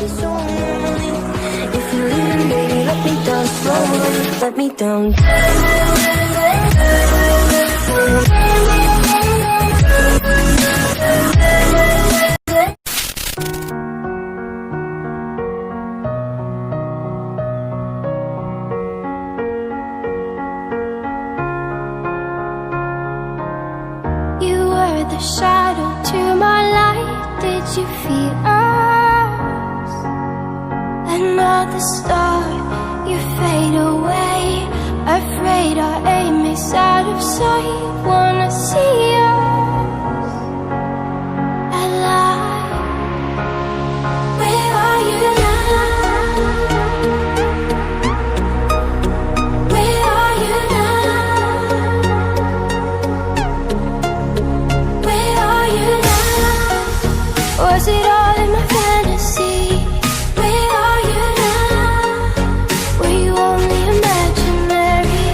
be so lonely. If you're leaving, baby, let me down slowly. Let me down. You were the shadow to my light. Did you feel us? Another star, you fade away. Afraid our aim is out of sight. Wanna see us alive. Where are you now? Where are you now? Where are you now? Was it all in my fantasy? Where are you now? Were you only imaginary?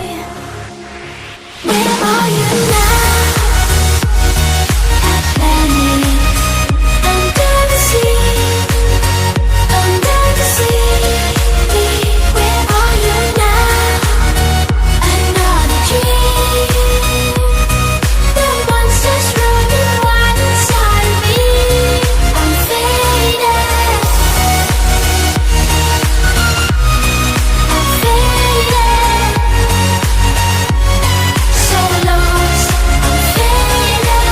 Where are you now? Atlantis, under the sea, under the sea. Where are you now? Another dream. The monsters running wild inside of me. I'm faded. I'm faded. So lost. I'm faded.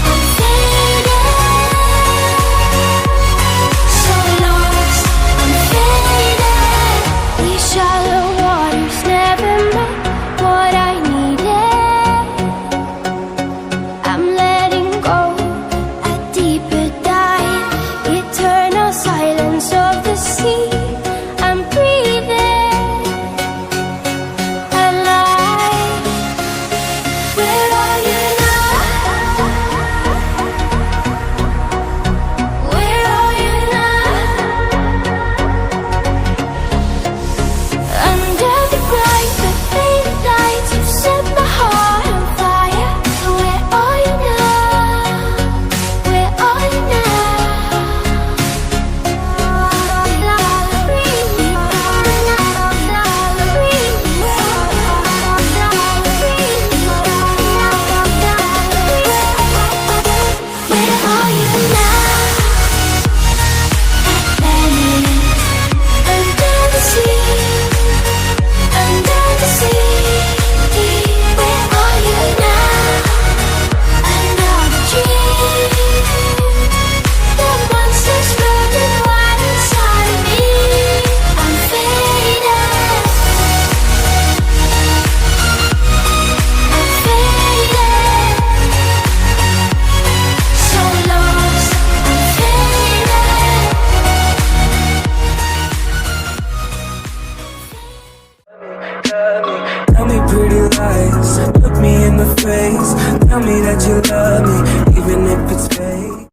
I'm faded. So lost. I'm faded. These shallow waters never met what I needed. I'm letting go a deeper dive. Eternal silence of the sea. I'm breathing alive. Where are you now? Where are you now? Under the bright but faded lights, you set my heart on fire. Where are you now? Where are you Where are you now? Atlantis, under the sea, under the sea. Where are you now? Another dream. The monsters running wild inside of me. I'm faded. I'm faded. So lost. I'm faded. Tell me pretty lies, look me in the face. Tell me that you love me,